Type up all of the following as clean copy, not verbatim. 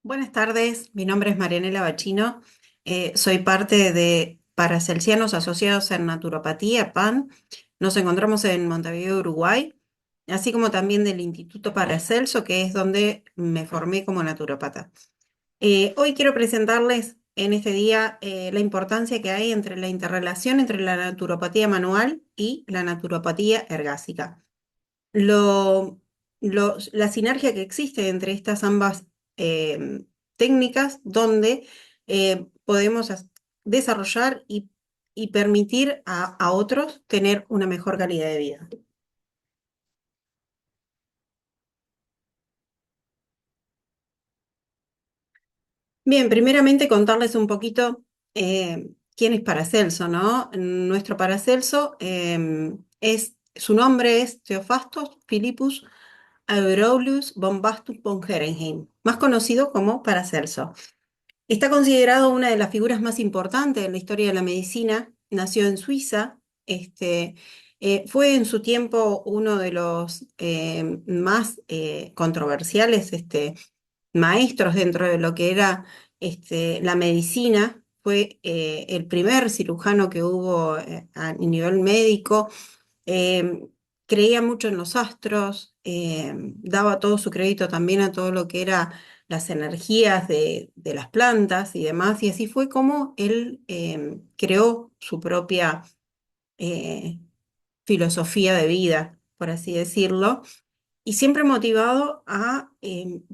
Buenas tardes, mi nombre es Marianela Bachino, soy parte de Paracelsianos Asociados en Naturopatía, PAN. Nos encontramos en Montevideo, Uruguay, así como también del Instituto Paracelso, que es donde me formé como naturópata. Hoy quiero presentarles en este día la importancia que hay entre la interrelación entre la naturopatía manual y la naturopatía ergásica. Lo, la sinergia que existe entre estas ambas eh, técnicas donde podemos desarrollar y permitir a otros tener una mejor calidad de vida. Bien, primeramente contarles un poquito quién es Paracelso, ¿no? Nuestro Paracelso su nombre es Theophrastus Philippus Aurelius Bombastus von Berenheim, más conocido como Paracelso. Está considerado una de las figuras más importantes en la historia de la medicina. Nació en Suiza. Fue en su tiempo uno de los más controversiales maestros dentro de lo que era la medicina. Fue el primer cirujano que hubo a nivel médico. eh, Creía mucho en los astros, daba todo su crédito también a todo lo que era las energías de las plantas y demás, y así fue como él creó su propia eh, filosofía de vida, por así decirlo, y siempre motivado a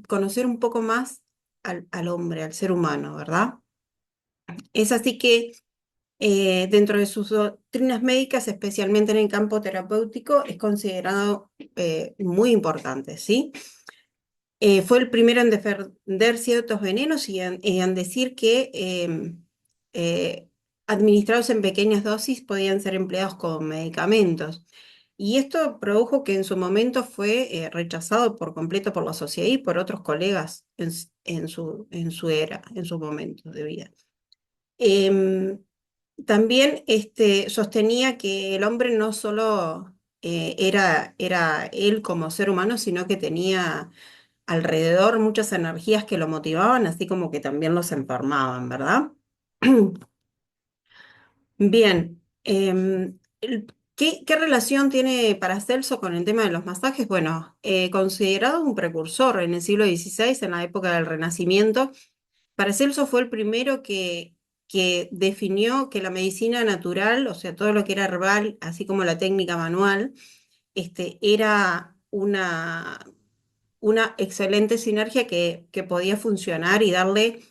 conocer un poco más al hombre, al ser humano, ¿verdad? Es así que dentro de sus doctrinas médicas, especialmente en el campo terapéutico, es considerado muy importante, ¿sí? Fue el primero en defender ciertos venenos y en decir que eh, administrados en pequeñas dosis podían ser empleados como medicamentos. Y esto produjo que en su momento fue rechazado por completo por la sociedad y por otros colegas en su era, en su momento de vida. Em, También sostenía que el hombre no solo era él como ser humano, sino que tenía alrededor muchas energías que lo motivaban, así como que también los enfermaban, ¿verdad? Bien, ¿qué relación tiene Paracelso con el tema de los masajes? Bueno, considerado un precursor en el siglo XVI, en la época del Renacimiento. Paracelso fue el primero que definió que la medicina natural, o sea, todo lo que era herbal, así como la técnica manual, era una excelente sinergia que podía funcionar y darle,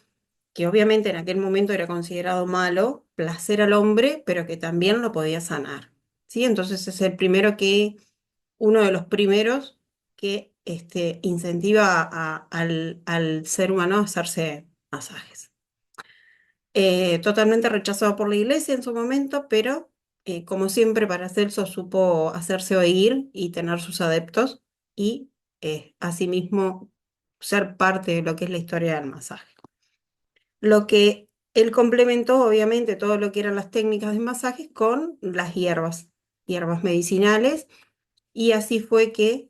que obviamente en aquel momento era considerado malo, placer al hombre, pero que también lo podía sanar. ¿Sí? Entonces es uno de los primeros que incentiva al ser humano a hacerse masajes. Totalmente rechazado por la iglesia en su momento, pero como siempre Paracelso supo hacerse oír y tener sus adeptos y asimismo ser parte de lo que es la historia del masaje. Lo que él complementó, obviamente, todo lo que eran las técnicas de masajes con las hierbas medicinales, y así fue que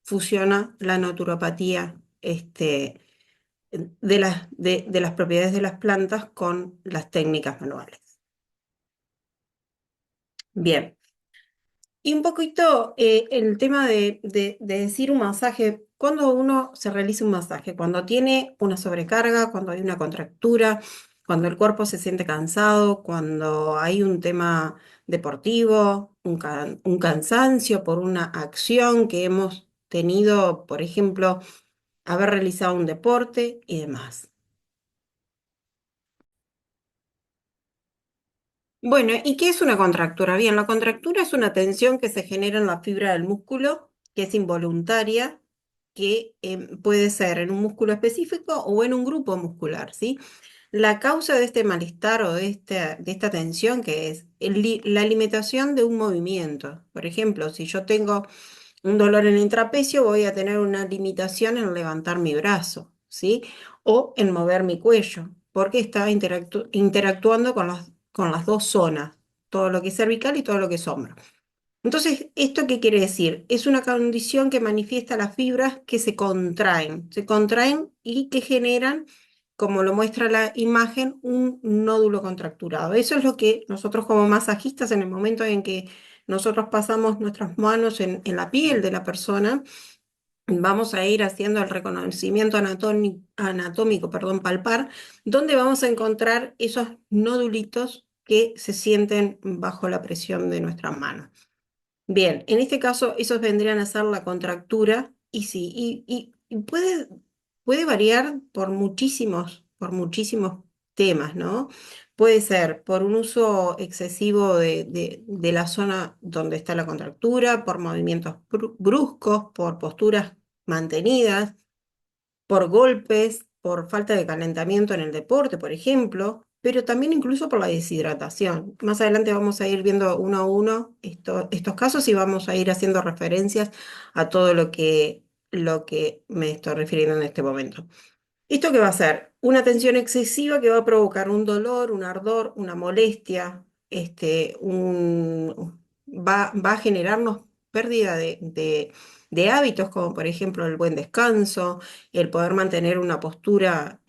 fusiona la naturopatía de las propiedades de las plantas con las técnicas manuales. Bien, y un poquito el tema de decir un masaje, cuando uno se realiza un masaje, cuando tiene una sobrecarga, cuando hay una contractura, cuando el cuerpo se siente cansado, cuando hay un tema deportivo, un cansancio por una acción que hemos tenido, por ejemplo, haber realizado un deporte y demás. Bueno, ¿y qué es una contractura? Bien, la contractura es una tensión que se genera en la fibra del músculo, que es involuntaria, que puede ser en un músculo específico o en un grupo muscular, ¿sí? La causa de este malestar o de esta tensión, que es la limitación de un movimiento. Por ejemplo, si yo tengo un dolor en el trapecio, voy a tener una limitación en levantar mi brazo, ¿sí? O en mover mi cuello, porque está interactuando con las dos zonas, todo lo que es cervical y todo lo que es hombro. Entonces, ¿esto qué quiere decir? Es una condición que manifiesta las fibras que se contraen y que generan, como lo muestra la imagen, un nódulo contracturado. Eso es lo que nosotros como masajistas, en el momento en que nosotros pasamos nuestras manos en la piel de la persona, vamos a ir haciendo el reconocimiento anatómico, perdón, palpar, donde vamos a encontrar esos nodulitos que se sienten bajo la presión de nuestras manos. Bien, en este caso esos vendrían a ser la contractura y sí, y puede variar por muchísimos temas, ¿no? Puede ser por un uso excesivo de la zona donde está la contractura, por movimientos bruscos, por posturas mantenidas, por golpes, por falta de calentamiento en el deporte, por ejemplo, pero también incluso por la deshidratación. Más adelante vamos a ir viendo uno a uno estos casos y vamos a ir haciendo referencias a todo lo que me estoy refiriendo en este momento. ¿Esto qué va a hacer? Una tensión excesiva que va a provocar un dolor, un ardor, una molestia, va a generarnos pérdida de hábitos, como por ejemplo el buen descanso, el poder mantener una postura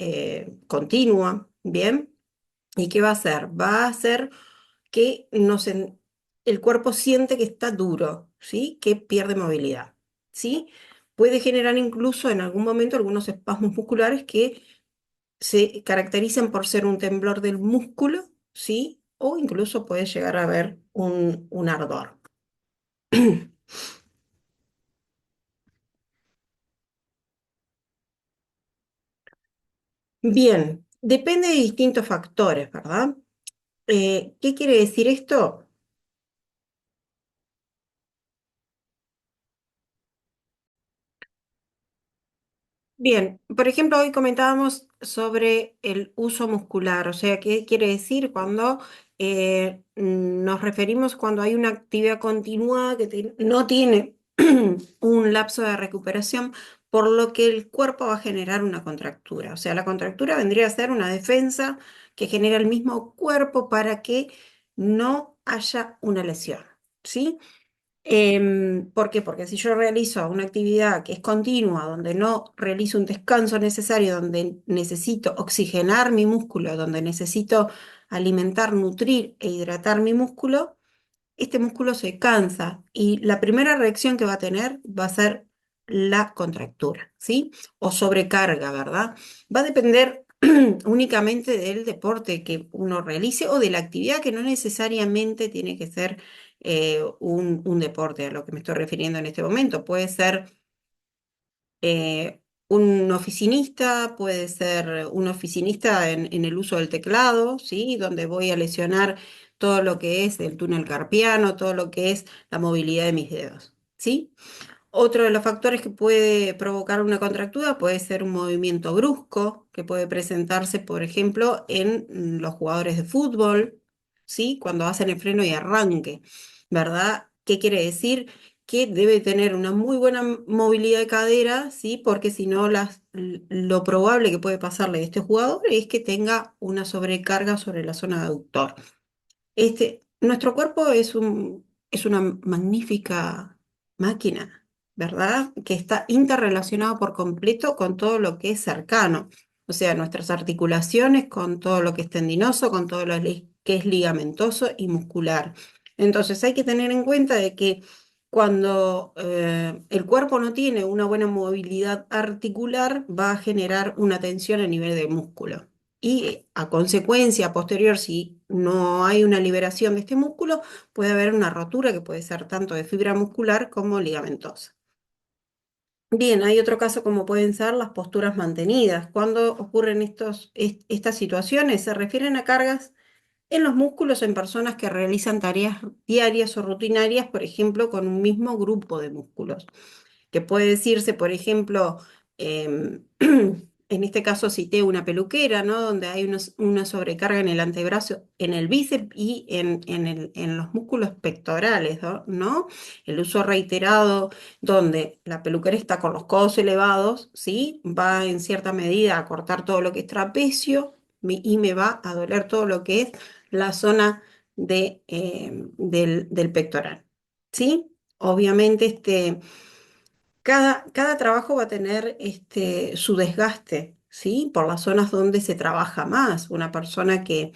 continua, ¿bien? ¿Y qué va a hacer? Va a hacer que el cuerpo siente que está duro, ¿sí? Que pierde movilidad, ¿sí? Puede generar incluso en algún momento algunos espasmos musculares que se caracterizan por ser un temblor del músculo, ¿sí? O incluso puede llegar a haber un ardor. Bien, depende de distintos factores, ¿verdad? ¿Qué quiere decir esto? Bien, por ejemplo, hoy comentábamos sobre el uso muscular, o sea, ¿qué quiere decir cuando nos referimos cuando hay una actividad continuada que no tiene un lapso de recuperación, por lo que el cuerpo va a generar una contractura? O sea, la contractura vendría a ser una defensa que genera el mismo cuerpo para que no haya una lesión, ¿sí? ¿Por qué? Porque si yo realizo una actividad que es continua, donde no realizo un descanso necesario, donde necesito oxigenar mi músculo, donde necesito alimentar, nutrir e hidratar mi músculo, este músculo se cansa y la primera reacción que va a tener va a ser la contractura, ¿sí? O sobrecarga, ¿verdad? Va a depender únicamente del deporte que uno realice o de la actividad que no necesariamente tiene que ser un deporte a lo que me estoy refiriendo en este momento. Puede ser un oficinista, puede ser un oficinista en el uso del teclado, ¿sí? Donde voy a lesionar todo lo que es el túnel carpiano, todo lo que es la movilidad de mis dedos, ¿sí? Otro de los factores que puede provocar una contractura puede ser un movimiento brusco, que puede presentarse, por ejemplo, en los jugadores de fútbol, ¿sí? Cuando hacen el freno y arranque, ¿verdad? ¿Qué quiere decir? Que debe tener una muy buena movilidad de cadera, ¿sí? Porque si no, lo probable que puede pasarle a este jugador es que tenga una sobrecarga sobre la zona aductor. Nuestro cuerpo es una magnífica máquina, ¿verdad? Que está interrelacionado por completo con todo lo que es cercano. O sea, nuestras articulaciones, con todo lo que es tendinoso, con todo lo que es ligamentoso y muscular. Entonces hay que tener en cuenta de que cuando el cuerpo no tiene una buena movilidad articular, va a generar una tensión a nivel de músculo. Y a consecuencia posterior, si no hay una liberación de este músculo, puede haber una rotura que puede ser tanto de fibra muscular como ligamentosa. Bien, hay otro caso como pueden ser las posturas mantenidas. Cuando ocurren estas situaciones, se refieren a cargas en los músculos en personas que realizan tareas diarias o rutinarias, por ejemplo, con un mismo grupo de músculos, que puede decirse, por ejemplo, en este caso cité una peluquera, ¿no? Donde hay una sobrecarga en el antebrazo, en el bíceps y en los músculos pectorales, ¿no? El uso reiterado donde la peluquera está con los codos elevados, ¿sí? Va en cierta medida a cortar todo lo que es trapecio y me va a doler todo lo que es la zona del pectoral. ¿sí? Obviamente, cada trabajo va a tener su desgaste, ¿sí? Por las zonas donde se trabaja más. Una persona que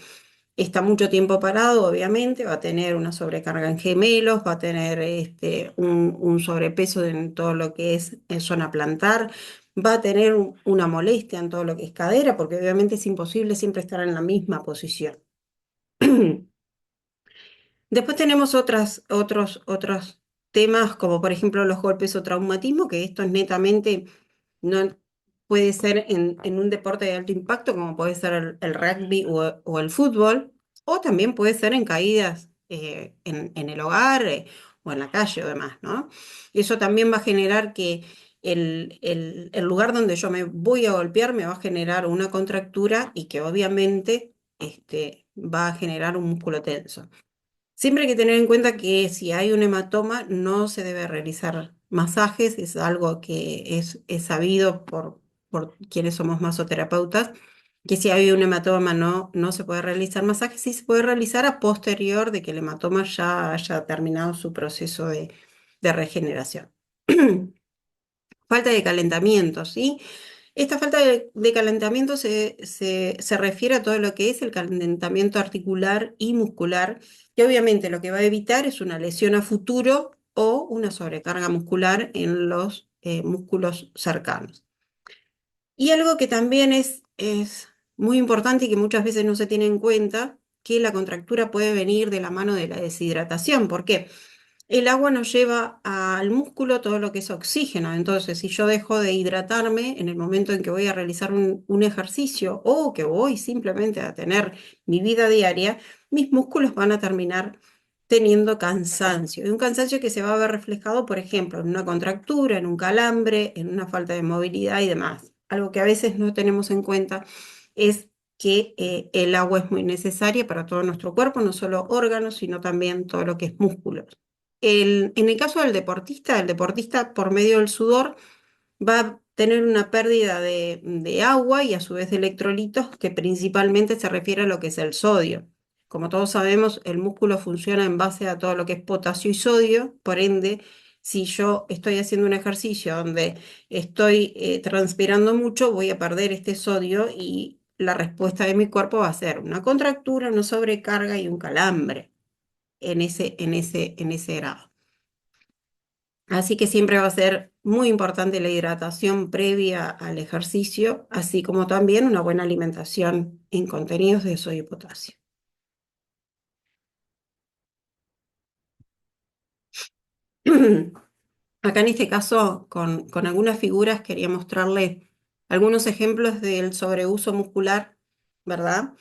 está mucho tiempo parado, obviamente, va a tener una sobrecarga en gemelos, va a tener un sobrepeso en todo lo que es en zona plantar, va a tener una molestia en todo lo que es cadera, porque obviamente es imposible siempre estar en la misma posición. Después tenemos otros temas, como por ejemplo los golpes o traumatismo, que esto es netamente, no puede ser en un deporte de alto impacto, como puede ser el rugby o el fútbol, o también puede ser en caídas en el hogar o en la calle o demás, ¿no? Eso también va a generar que el lugar donde yo me voy a golpear me va a generar una contractura y que obviamente va a generar un músculo tenso. Siempre hay que tener en cuenta que si hay un hematoma no se debe realizar masajes, es algo que es sabido por quienes somos masoterapeutas, que si hay un hematoma no se puede realizar masajes, sí se puede realizar a posterior de que el hematoma ya haya terminado su proceso de regeneración. Falta de calentamiento, ¿sí? Esta falta de calentamiento se refiere a todo lo que es el calentamiento articular y muscular, que obviamente lo que va a evitar es una lesión a futuro o una sobrecarga muscular en los músculos cercanos. Y algo que también es muy importante y que muchas veces no se tiene en cuenta, que la contractura puede venir de la mano de la deshidratación. ¿Por qué? El agua nos lleva al músculo todo lo que es oxígeno. Entonces, si yo dejo de hidratarme en el momento en que voy a realizar un ejercicio o que voy simplemente a tener mi vida diaria, mis músculos van a terminar teniendo cansancio. Y un cansancio que se va a ver reflejado, por ejemplo, en una contractura, en un calambre, en una falta de movilidad y demás. Algo que a veces no tenemos en cuenta es que el agua es muy necesaria para todo nuestro cuerpo, no solo órganos, sino también todo lo que es músculos. En el caso del deportista, el deportista por medio del sudor va a tener una pérdida de agua y a su vez de electrolitos, que principalmente se refiere a lo que es el sodio. Como todos sabemos, el músculo funciona en base a todo lo que es potasio y sodio, por ende, si yo estoy haciendo un ejercicio donde estoy transpirando mucho, voy a perder este sodio y la respuesta de mi cuerpo va a ser una contractura, una sobrecarga y un calambre en ese grado. Así que siempre va a ser muy importante la hidratación previa al ejercicio, así como también una buena alimentación en contenidos de sodio y potasio. Acá en este caso, con algunas figuras, quería mostrarle algunos ejemplos del sobreuso muscular, ¿verdad?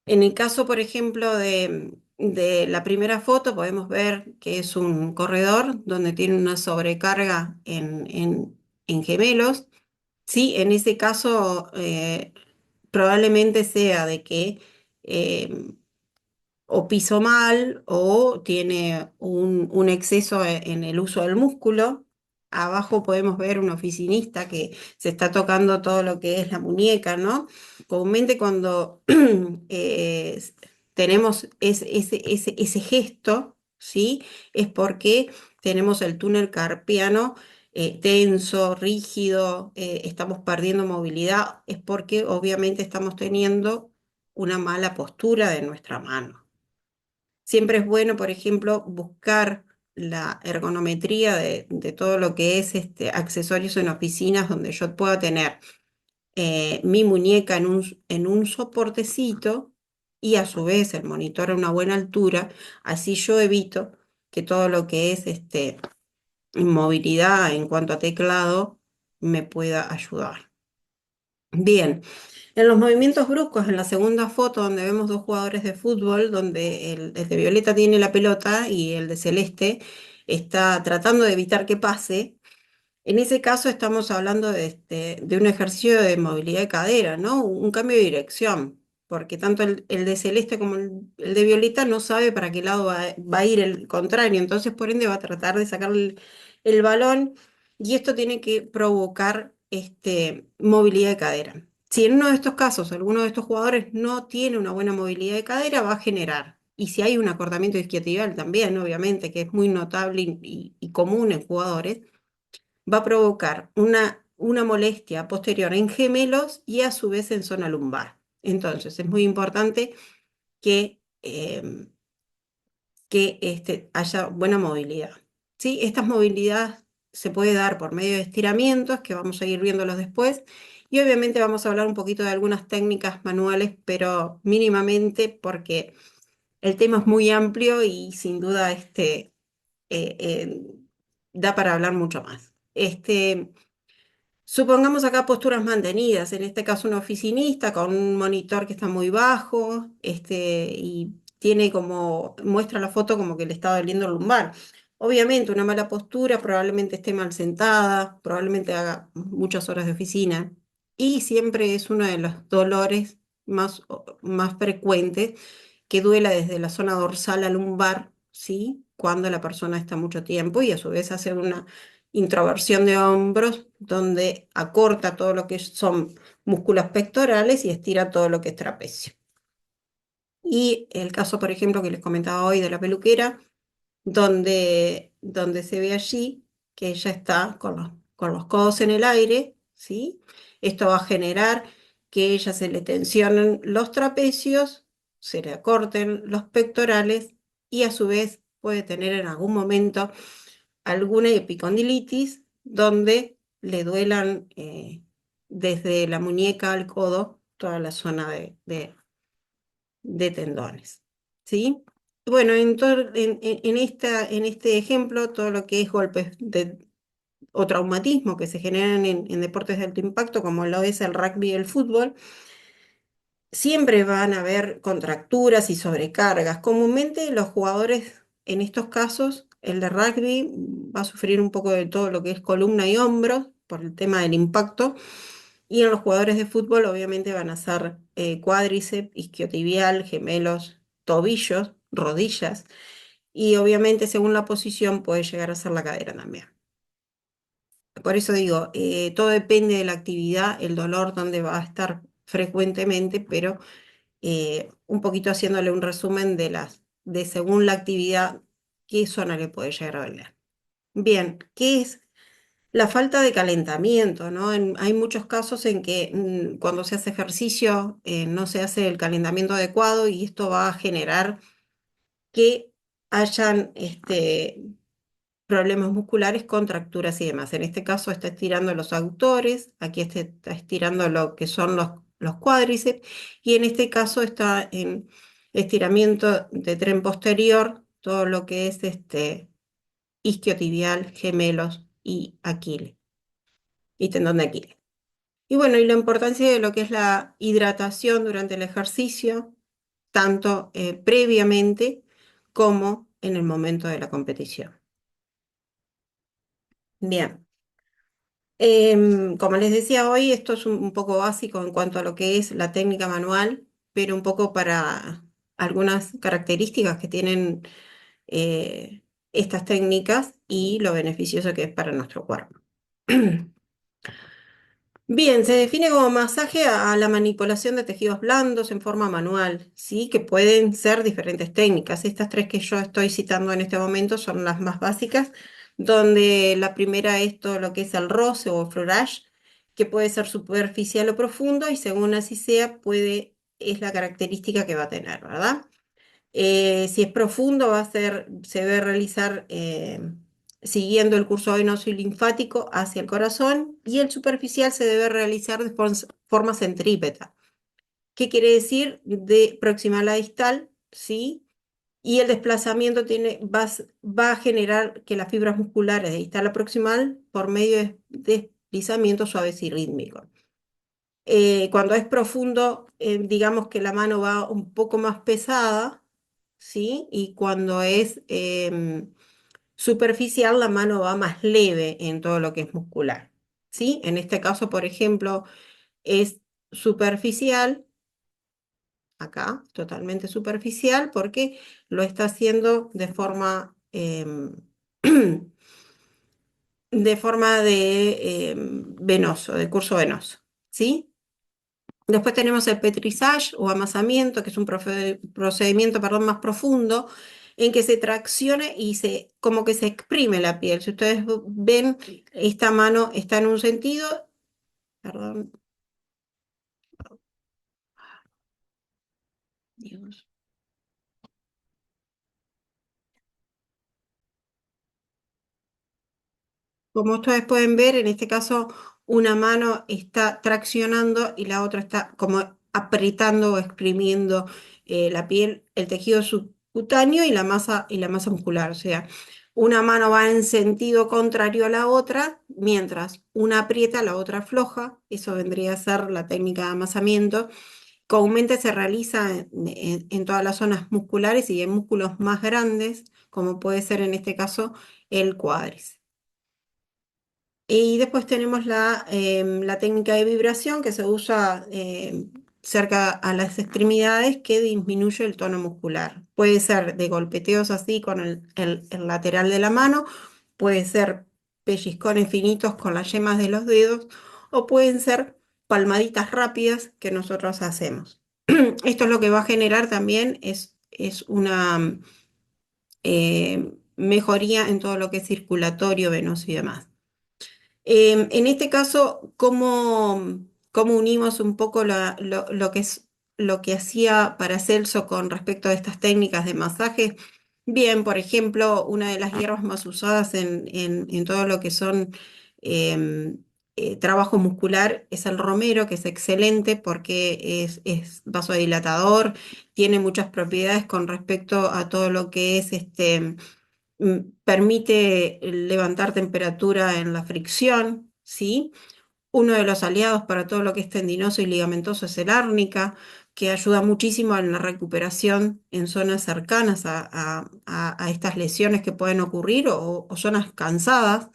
En el caso, por ejemplo, de la primera foto, podemos ver que es un corredor donde tiene una sobrecarga en gemelos. Sí, en ese caso probablemente sea de que eh, o pisó mal o tiene un exceso en el uso del músculo. Abajo podemos ver un oficinista que se está tocando todo lo que es la muñeca, ¿no? Comúnmente cuando eh, tenemos ese gesto, ¿sí? Es porque tenemos el túnel carpiano tenso, rígido, estamos perdiendo movilidad, es porque obviamente estamos teniendo una mala postura de nuestra mano. Siempre es bueno, por ejemplo, buscar la ergonometría de todo lo que es accesorios en oficinas donde yo pueda tener mi muñeca en un soportecito y a su vez el monitor a una buena altura, así yo evito que todo lo que es movilidad en cuanto a teclado me pueda ayudar. Bien, en los movimientos bruscos, en la segunda foto donde vemos dos jugadores de fútbol, donde el de violeta tiene la pelota y el de celeste está tratando de evitar que pase, en ese caso estamos hablando de un ejercicio de movilidad de cadera, ¿no? Un cambio de dirección, porque tanto el de celeste como el de violeta no sabe para qué lado va a ir el contrario, entonces por ende va a tratar de sacar el balón y esto tiene que provocar movilidad de cadera. Si en uno de estos casos alguno de estos jugadores no tiene una buena movilidad de cadera, va a generar y si hay un acortamiento isquiotibial también, obviamente, que es muy notable y común en jugadores, va a provocar una molestia posterior en gemelos y a su vez en zona lumbar. Entonces, es muy importante que, haya buena movilidad. ¿Sí? Estas movilidades se puede dar por medio de estiramientos, que vamos a ir viéndolos después, y obviamente vamos a hablar un poquito de algunas técnicas manuales, pero mínimamente porque el tema es muy amplio y sin duda eh, eh, da para hablar mucho más. Supongamos acá posturas mantenidas, en este caso un oficinista con un monitor que está muy bajo, y tiene como, muestra la foto como que le está doliendo el lumbar. Obviamente una mala postura, probablemente esté mal sentada, probablemente haga muchas horas de oficina y siempre es uno de los dolores más frecuentes que duela desde la zona dorsal a lumbar, ¿sí? Cuando la persona está mucho tiempo y a su vez hace una introversión de hombros, donde acorta todo lo que son músculos pectorales y estira todo lo que es trapecio. Y el caso, por ejemplo, que les comentaba hoy de la peluquera, donde se ve allí que ella está con los codos en el aire, ¿sí? Esto va a generar que ella se le tensionen los trapecios, se le acorten los pectorales y a su vez puede tener en algún momento alguna epicondilitis donde le duelan desde la muñeca al codo toda la zona de tendones, ¿sí? Bueno, en este ejemplo, todo lo que es golpes o traumatismo que se generan en deportes de alto impacto, como lo es el rugby y el fútbol, siempre van a haber contracturas y sobrecargas. Comúnmente los jugadores, en estos casos, el de rugby va a sufrir un poco de todo lo que es columna y hombros por el tema del impacto. Y en los jugadores de fútbol, obviamente, van a ser cuádriceps, isquiotibial, gemelos, tobillos, rodillas. Y obviamente, según la posición, puede llegar a ser la cadera también. Por eso digo, todo depende de la actividad, el dolor donde va a estar frecuentemente, pero un poquito haciéndole un resumen de según la actividad, qué zona le puede llegar a doler. Bien, ¿qué es la falta de calentamiento? ¿No? Hay muchos casos en que cuando se hace ejercicio no se hace el calentamiento adecuado y esto va a generar que hayan problemas musculares, contracturas y demás. En este caso está estirando los aductores, aquí está estirando lo que son los cuádriceps y en este caso está en estiramiento de tren posterior, todo lo que es isquiotibial, gemelos y Aquiles y tendón de Aquiles. Y bueno, y la importancia de lo que es la hidratación durante el ejercicio, tanto previamente como en el momento de la competición. Bien. Como les decía hoy, esto es un poco básico en cuanto a lo que es la técnica manual, pero un poco para algunas características que tienen estas técnicas y lo beneficioso que es para nuestro cuerpo. Bien, se define como masaje a la manipulación de tejidos blandos en forma manual, ¿sí? Que pueden ser diferentes técnicas. Estas tres que yo estoy citando en este momento son las más básicas, donde la primera es todo lo que es el roce o florage, que puede ser superficial o profundo y según así sea, es la característica que va a tener, ¿verdad? Si es profundo, se debe realizar siguiendo el curso venoso y linfático hacia el corazón y el superficial se debe realizar de forma centrípeta. ¿Qué quiere decir? De proximal a distal, ¿sí? Y el desplazamiento va a generar que las fibras musculares de distal a proximal por medio de deslizamientos suaves y rítmicos. Cuando es profundo, digamos que la mano va un poco más pesada, ¿sí? Y cuando es superficial, la mano va más leve en todo lo que es muscular, ¿sí? En este caso, por ejemplo, es superficial, acá, totalmente superficial, porque lo está haciendo de forma, de venoso, de curso venoso, ¿sí? Después tenemos el petrissage o amasamiento, que es un procedimiento, perdón, más profundo, en que se tracciona y como que se exprime la piel. Si ustedes ven, esta mano está en un sentido, perdón, Dios. Como ustedes pueden ver, en este caso una mano está traccionando y la otra está como apretando o exprimiendo la piel, el tejido subcutáneo y la masa muscular. O sea, una mano va en sentido contrario a la otra, mientras una aprieta, la otra afloja. Eso vendría a ser la técnica de amasamiento. Comúnmente se realiza en todas las zonas musculares y en músculos más grandes, como puede ser en este caso el cuádriceps. Y después tenemos la técnica de vibración que se usa cerca a las extremidades que disminuye el tono muscular. Puede ser de golpeteos así con el lateral de la mano, puede ser pellizcones finitos con las yemas de los dedos o pueden ser palmaditas rápidas que nosotros hacemos. Esto es lo que va a generar también es una mejoría en todo lo que es circulatorio, venoso y demás. En este caso, ¿cómo unimos un poco lo que es lo que hacía Paracelso con respecto a estas técnicas de masaje? Bien, por ejemplo, una de las hierbas más usadas en todo lo que son em, trabajo muscular es el romero, que es excelente porque es vasodilatador, tiene muchas propiedades con respecto a todo lo que es permite levantar temperatura en la fricción, ¿sí? Uno de los aliados para todo lo que es tendinoso y ligamentoso es el árnica, que ayuda muchísimo en la recuperación en zonas cercanas a estas lesiones que pueden ocurrir o zonas cansadas.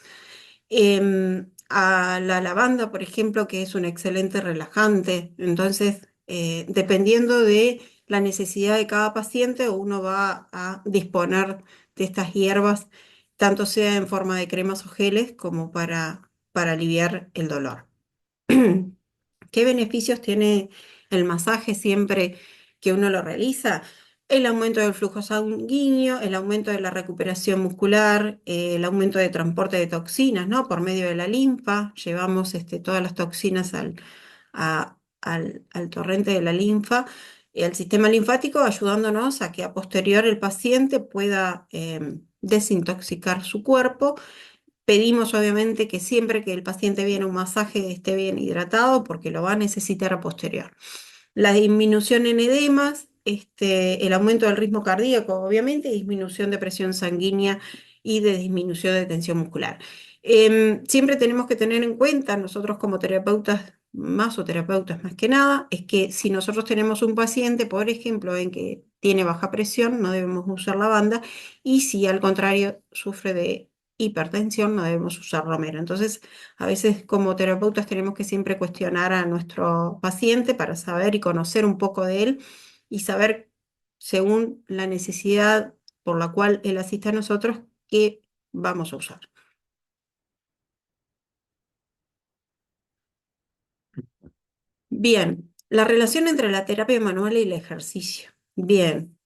A la lavanda, por ejemplo, que es un excelente relajante. Entonces, dependiendo de la necesidad de cada paciente, uno va a disponer de estas hierbas, tanto sea en forma de cremas o geles como para aliviar el dolor. ¿Qué beneficios tiene el masaje siempre que uno lo realiza? El aumento del flujo sanguíneo, el aumento de la recuperación muscular, el aumento de transporte de toxinas, ¿no? Por medio de la linfa, llevamos todas las toxinas al torrente de la linfa y al sistema linfático, ayudándonos a que a posterior el paciente pueda desintoxicar su cuerpo. Pedimos obviamente que siempre que el paciente viene a un masaje esté bien hidratado porque lo va a necesitar a posterior. La disminución en edemas, el aumento del ritmo cardíaco, obviamente, y disminución de presión sanguínea y de disminución de tensión muscular. Siempre tenemos que tener en cuenta, nosotros como terapeutas, masoterapeutas más que nada, es que si nosotros tenemos un paciente, por ejemplo, en que tiene baja presión, no debemos usar lavanda, y si al contrario sufre de hipertensión, no debemos usar romero. Entonces, a veces como terapeutas tenemos que siempre cuestionar a nuestro paciente para saber y conocer un poco de él y saber, según la necesidad por la cual él asiste a nosotros, qué vamos a usar. Bien, la relación entre la terapia manual y el ejercicio. Bien,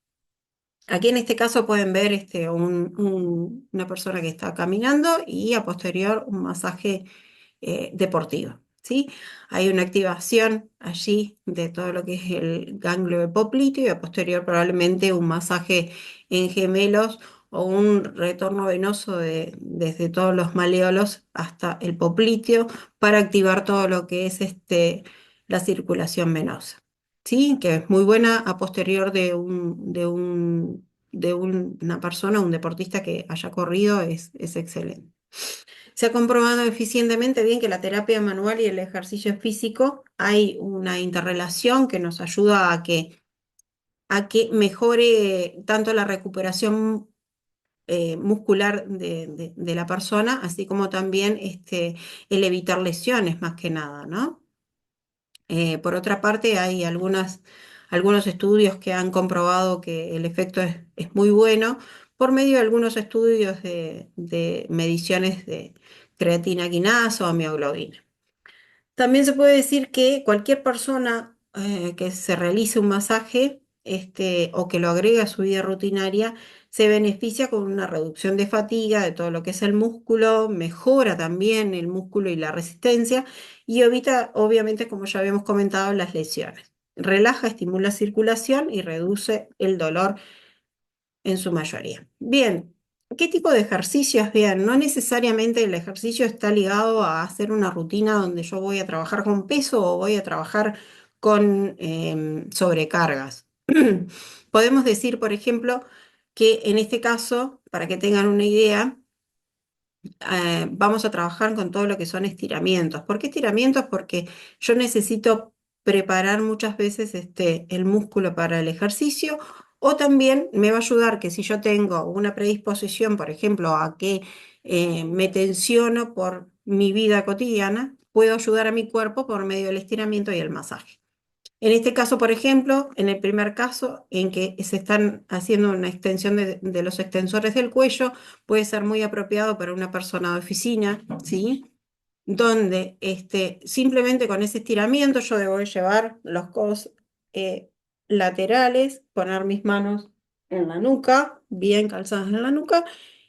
aquí en este caso pueden ver una persona que está caminando y a posterior un masaje deportiva, ¿sí? Hay una activación allí de todo lo que es el ganglio de popliteo y a posterior probablemente un masaje en gemelos o un retorno venoso desde todos los maleolos hasta el popliteo para activar todo lo que es la circulación venosa. ¿Sí? Que es muy buena a posterior de una persona, un deportista que haya corrido, es excelente. Se ha comprobado eficientemente bien que la terapia manual y el ejercicio físico hay una interrelación que nos ayuda a que mejore tanto la recuperación muscular de la persona, así como también el evitar lesiones más que nada, ¿no? Por otra parte, hay algunos estudios que han comprobado que el efecto es muy bueno por medio de algunos estudios de mediciones de creatina quinasa o mioglobina. También se puede decir que cualquier persona que se realice un masaje o que lo agregue a su vida rutinaria, se beneficia con una reducción de fatiga de todo lo que es el músculo, mejora también el músculo y la resistencia y evita, obviamente, como ya habíamos comentado, las lesiones. Relaja, estimula circulación y reduce el dolor en su mayoría. Bien, ¿qué tipo de ejercicios? Bien, no necesariamente el ejercicio está ligado a hacer una rutina donde yo voy a trabajar con peso o voy a trabajar con sobrecargas. Podemos decir, por ejemplo, que en este caso, para que tengan una idea, vamos a trabajar con todo lo que son estiramientos. ¿Por qué estiramientos? Porque yo necesito preparar muchas veces el músculo para el ejercicio o también me va a ayudar que si yo tengo una predisposición, por ejemplo, a que me tensiono por mi vida cotidiana, puedo ayudar a mi cuerpo por medio del estiramiento y el masaje. En este caso, por ejemplo, en el primer caso en que se están haciendo una extensión de los extensores del cuello, puede ser muy apropiado para una persona de oficina, ¿sí? Donde simplemente con ese estiramiento yo debo llevar los codos eh, laterales, poner mis manos en la nuca, bien calzadas en la nuca,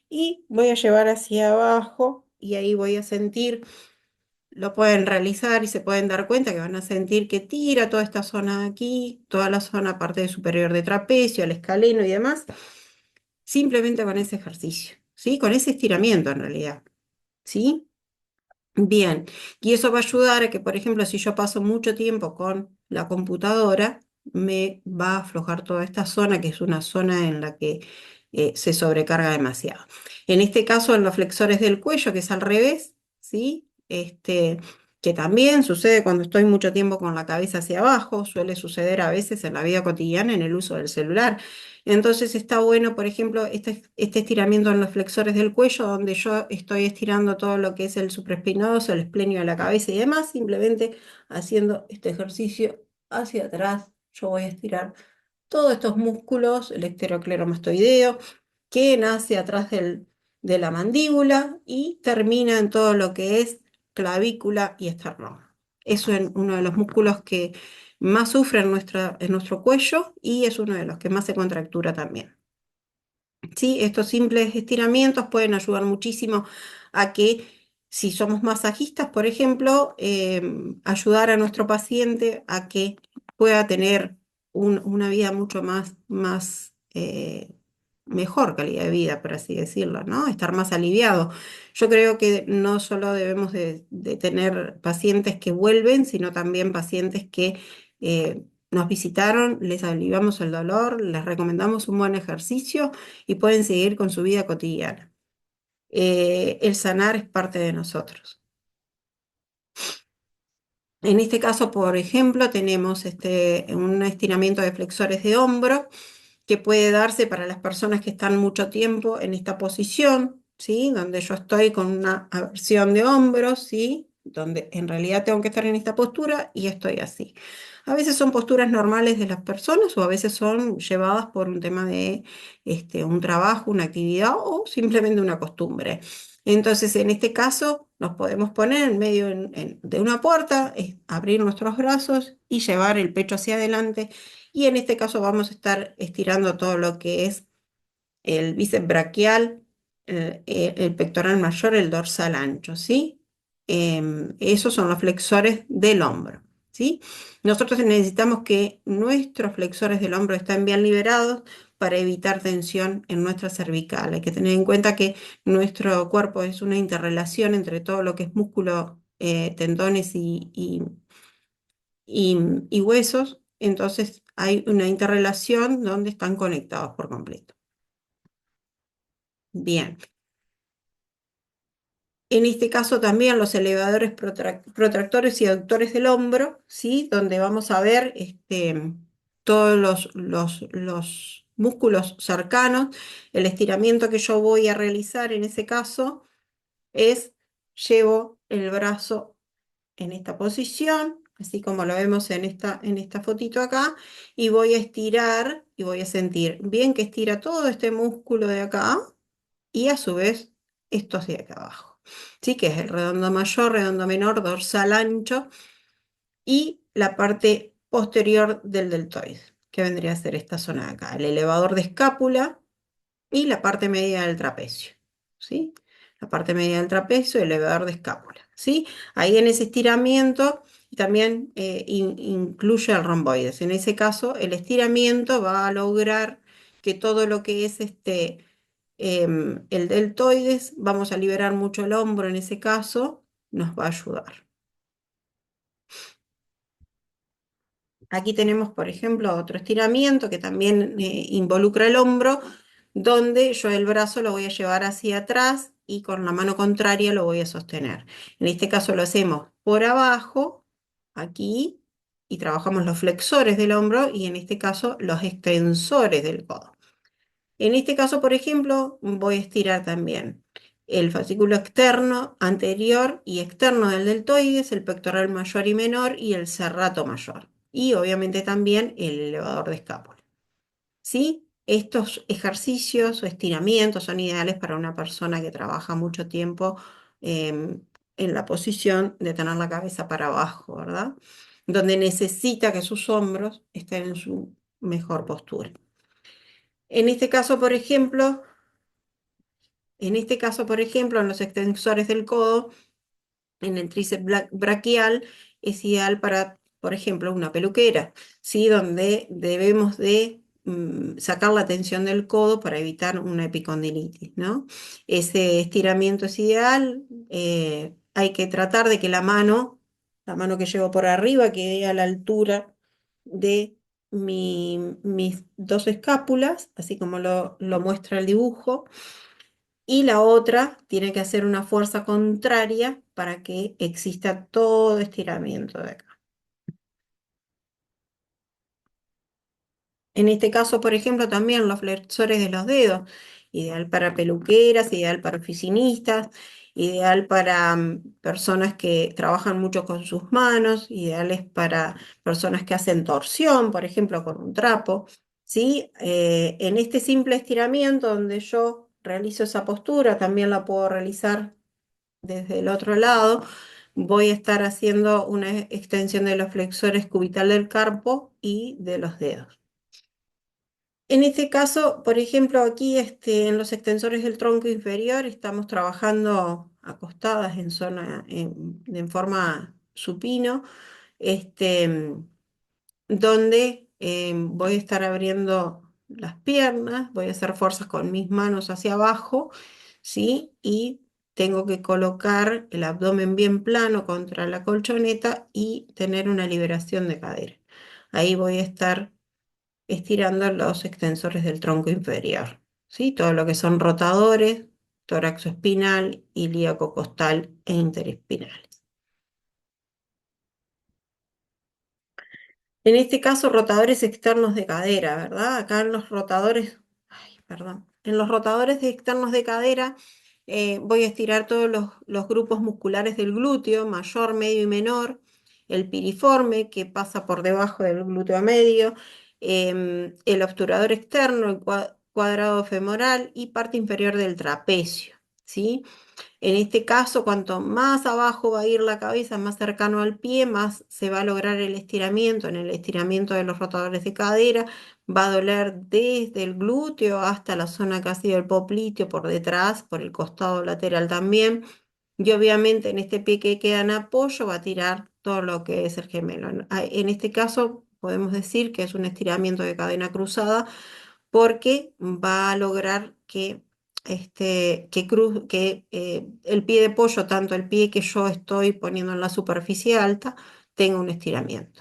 y voy a llevar hacia abajo y ahí voy a sentir, lo pueden realizar y se pueden dar cuenta que van a sentir que tira toda esta zona de aquí, toda la zona parte superior de trapecio, el escaleno y demás, simplemente con ese ejercicio, ¿sí? Con ese estiramiento en realidad, ¿sí? Bien, y eso va a ayudar a que, por ejemplo, si yo paso mucho tiempo con la computadora, me va a aflojar toda esta zona, que es una zona en la que se sobrecarga demasiado. En este caso, en los flexores del cuello, que es al revés, ¿sí? Que también sucede cuando estoy mucho tiempo con la cabeza hacia abajo, suele suceder a veces en la vida cotidiana en el uso del celular. Entonces está bueno, por ejemplo, este estiramiento en los flexores del cuello, donde yo estoy estirando todo lo que es el supraespinoso, el esplenio de la cabeza y demás, simplemente haciendo este ejercicio hacia atrás. Yo voy a estirar todos estos músculos, el esterocleromastoideo, que nace atrás de la mandíbula y termina en todo lo que es clavícula y esternón. Eso es uno de los músculos que más sufre en nuestro cuello y es uno de los que más se contractura también. ¿Sí? Estos simples estiramientos pueden ayudar muchísimo a que si somos masajistas, por ejemplo, ayudar a nuestro paciente a que pueda tener una vida mucho más mejor calidad de vida, por así decirlo, ¿no? Estar más aliviado. Yo creo que no solo debemos de tener pacientes que vuelven, sino también pacientes que nos visitaron, les aliviamos el dolor, les recomendamos un buen ejercicio y pueden seguir con su vida cotidiana. El sanar es parte de nosotros. En este caso, por ejemplo, tenemos un estiramiento de flexores de hombro que puede darse para las personas que están mucho tiempo en esta posición, ¿sí? Donde yo estoy con una aversión de hombros, ¿sí? Donde en realidad tengo que estar en esta postura y estoy así. A veces son posturas normales de las personas o a veces son llevadas por un tema de un trabajo, una actividad o simplemente una costumbre. Entonces, en este caso, nos podemos poner en medio de una puerta, abrir nuestros brazos y llevar el pecho hacia adelante. Y en este caso vamos a estar estirando todo lo que es el bíceps braquial, el pectoral mayor, el dorsal ancho, ¿sí? Esos son los flexores del hombro, ¿sí? Nosotros necesitamos que nuestros flexores del hombro estén bien liberados para evitar tensión en nuestra cervical. Hay que tener en cuenta que nuestro cuerpo es una interrelación entre todo lo que es músculo, tendones y huesos, entonces hay una interrelación donde están conectados por completo. Bien. En este caso también los elevadores protractores y aductores del hombro, ¿sí? Donde vamos a ver todos los músculos cercanos. El estiramiento que yo voy a realizar en ese caso es llevo el brazo en esta posición, así como lo vemos en esta fotito acá, y voy a estirar y voy a sentir bien que estira todo este músculo de acá y a su vez estos de acá abajo. ¿Sí? Que es el redondo mayor, redondo menor, dorsal ancho y la parte posterior del deltoides, que vendría a ser esta zona de acá, el elevador de escápula y la parte media del trapecio, ¿sí? La parte media del trapecio y el elevador de escápula, ¿sí? Ahí en ese estiramiento también incluye el romboides. En ese caso, el estiramiento va a lograr que todo lo que es el deltoides, vamos a liberar mucho el hombro en ese caso, nos va a ayudar. Aquí tenemos, por ejemplo, otro estiramiento que también involucra el hombro, donde yo el brazo lo voy a llevar hacia atrás y con la mano contraria lo voy a sostener. En este caso lo hacemos por abajo, aquí, y trabajamos los flexores del hombro y en este caso los extensores del codo. En este caso, por ejemplo, voy a estirar también el fascículo externo, anterior y externo del deltoides, el pectoral mayor y menor y el serrato mayor. Y obviamente también el elevador de escápula. ¿Sí? Estos ejercicios o estiramientos son ideales para una persona que trabaja mucho tiempo en la posición de tener la cabeza para abajo, ¿verdad? Donde necesita que sus hombros estén en su mejor postura. En este caso, por ejemplo, en los extensores del codo, en el tríceps braquial, es ideal para, por ejemplo, una peluquera, ¿sí? Donde debemos de sacar la tensión del codo para evitar una epicondilitis, ¿no? Ese estiramiento es ideal. Hay que tratar de que la mano que llevo por arriba, quede a la altura de mis dos escápulas, así como lo muestra el dibujo, y la otra tiene que hacer una fuerza contraria para que exista todo estiramiento de acá. En este caso, por ejemplo, también los flexores de los dedos, ideal para peluqueras, ideal para oficinistas, ideal para personas que trabajan mucho con sus manos, ideales para personas que hacen torsión, por ejemplo, con un trapo, ¿sí? En este simple estiramiento donde yo realizo esa postura, también la puedo realizar desde el otro lado. Voy a estar haciendo una extensión de los flexores cubital del carpo y de los dedos. En este caso, por ejemplo, aquí en los extensores del tronco inferior estamos trabajando acostadas en forma supino, este, donde voy a estar abriendo las piernas, voy a hacer fuerzas con mis manos hacia abajo, ¿sí? Y tengo que colocar el abdomen bien plano contra la colchoneta y tener una liberación de cadera. Ahí voy a estar estirando los extensores del tronco inferior, ¿sí? Todo lo que son rotadores, toraxoespinal, ilíaco costal e interespinales. En este caso, rotadores externos de cadera, ¿verdad? Acá en los rotadores, ay, perdón, en los rotadores externos de cadera voy a estirar todos los grupos musculares del glúteo, mayor, medio y menor, el piriforme que pasa por debajo del glúteo medio, el obturador externo, el cuadrado femoral y parte inferior del trapecio, ¿sí? En este caso, cuanto más abajo va a ir la cabeza, más cercano al pie, más se va a lograr el estiramiento. En el estiramiento de los rotadores de cadera va a doler desde el glúteo hasta la zona casi del popliteo por detrás, por el costado lateral también. Y obviamente en este pie que queda en apoyo va a tirar todo lo que es el gemelo. En este caso podemos decir que es un estiramiento de cadena cruzada porque va a lograr que el pie de pollo, tanto el pie que yo estoy poniendo en la superficie alta, tenga un estiramiento.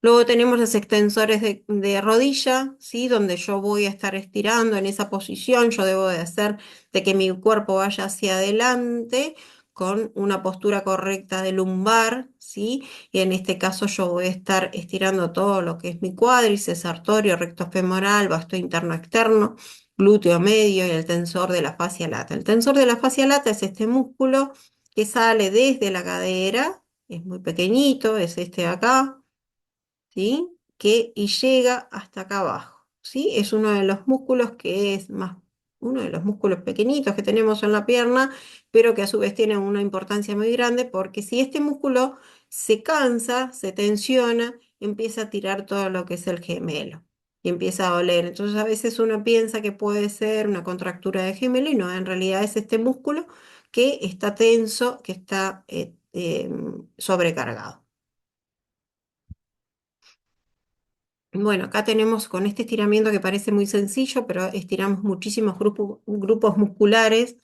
Luego tenemos los extensores de rodilla, ¿sí? Donde yo voy a estar estirando en esa posición. Yo debo de hacer de que mi cuerpo vaya hacia adelante con una postura correcta de lumbar, ¿sí? Y en este caso yo voy a estar estirando todo lo que es mi cuádriceps, sartorio, recto femoral, vasto interno externo, glúteo medio y el tensor de la fascia lata. El tensor de la fascia lata es este músculo que sale desde la cadera, es muy pequeñito, es este de acá, ¿sí? Y llega hasta acá abajo, ¿sí? Es uno de los músculos que es más uno de los músculos pequeñitos que tenemos en la pierna, pero que a su vez tiene una importancia muy grande porque si este músculo se cansa, se tensiona, empieza a tirar todo lo que es el gemelo y empieza a doler. Entonces a veces uno piensa que puede ser una contractura de gemelo y no, en realidad es este músculo que está tenso, que está sobrecargado. Bueno, acá tenemos con este estiramiento que parece muy sencillo, pero estiramos muchísimos grupos musculares.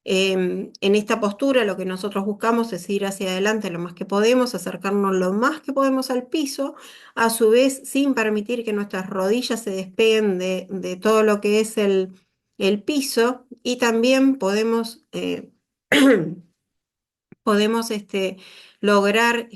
En esta postura lo que nosotros buscamos es ir hacia adelante lo más que podemos, acercarnos lo más que podemos al piso, a su vez sin permitir que nuestras rodillas se despeguen de todo lo que es el piso y también podemos podemos lograr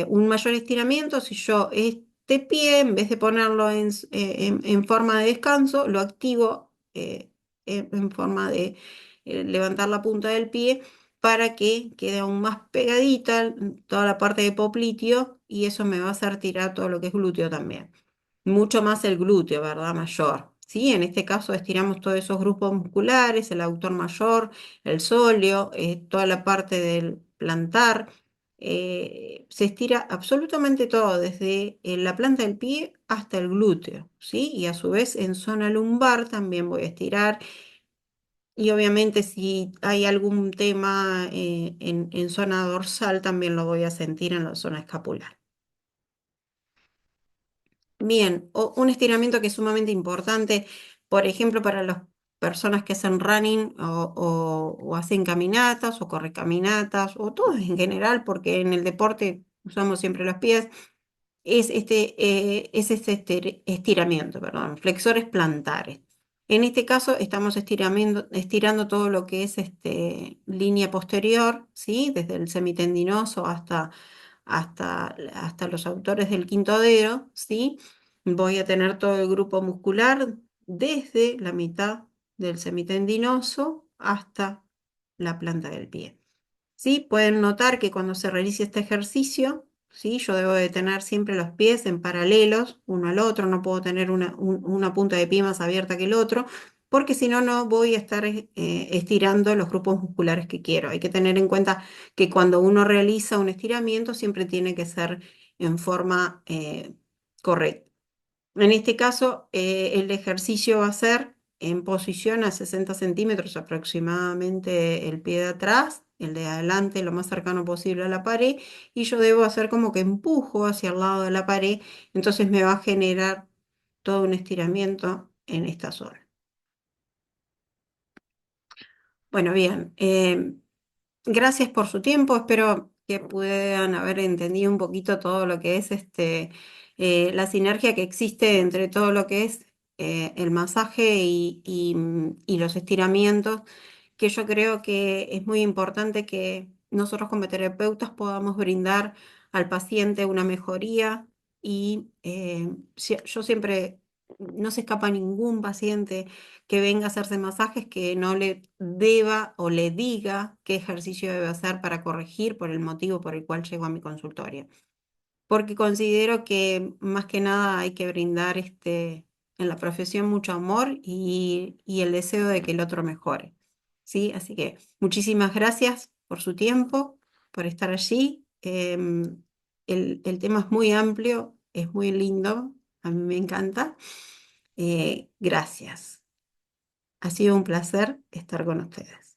un mayor estiramiento si yo este pie, en vez de ponerlo en forma de descanso, lo activo en forma de levantar la punta del pie para que quede aún más pegadita toda la parte de popliteo y eso me va a hacer tirar todo lo que es glúteo también mucho más el glúteo, ¿verdad? Mayor. ¿Sí? En este caso estiramos todos esos grupos musculares, el aductor mayor, el sóleo, toda la parte del plantar. Se estira absolutamente todo, desde la planta del pie hasta el glúteo, ¿sí? Y a su vez en zona lumbar también voy a estirar. Y obviamente si hay algún tema en zona dorsal, también lo voy a sentir en la zona escapular. Bien, un estiramiento que es sumamente importante, por ejemplo, para las personas que hacen running o hacen caminatas o correcaminatas o todos en general, porque en el deporte usamos siempre los pies, es este estiramiento, perdón, flexores plantares. En este caso estamos estirando todo lo que es línea posterior, ¿sí? Desde el semitendinoso hasta los autores del quinto dedo, ¿sí? Voy a tener todo el grupo muscular desde la mitad del semitendinoso hasta la planta del pie. ¿Sí? Pueden notar que cuando se realice este ejercicio, ¿sí? Yo debo de tener siempre los pies en paralelos uno al otro, no puedo tener una punta de pie más abierta que el otro, porque si no, no voy a estar estirando los grupos musculares que quiero. Hay que tener en cuenta que cuando uno realiza un estiramiento siempre tiene que ser en forma correcta. En este caso, el ejercicio va a ser en posición a 60 centímetros aproximadamente el pie de atrás, el de adelante lo más cercano posible a la pared, y yo debo hacer como que empujo hacia el lado de la pared, entonces me va a generar todo un estiramiento en esta zona. Bueno, bien. Gracias por su tiempo. Espero que puedan haber entendido un poquito todo lo que es la sinergia que existe entre todo lo que es el masaje y los estiramientos, que yo creo que es muy importante que nosotros como terapeutas podamos brindar al paciente una mejoría y yo siempre, no se escapa ningún paciente que venga a hacerse masajes que no le deba o le diga qué ejercicio debe hacer para corregir por el motivo por el cual llegó a mi consultorio. Porque considero que más que nada hay que brindar en la profesión mucho amor y el deseo de que el otro mejore. ¿Sí? Así que muchísimas gracias por su tiempo, por estar allí. El tema es muy amplio, es muy lindo, a mí me encanta. Gracias. Ha sido un placer estar con ustedes.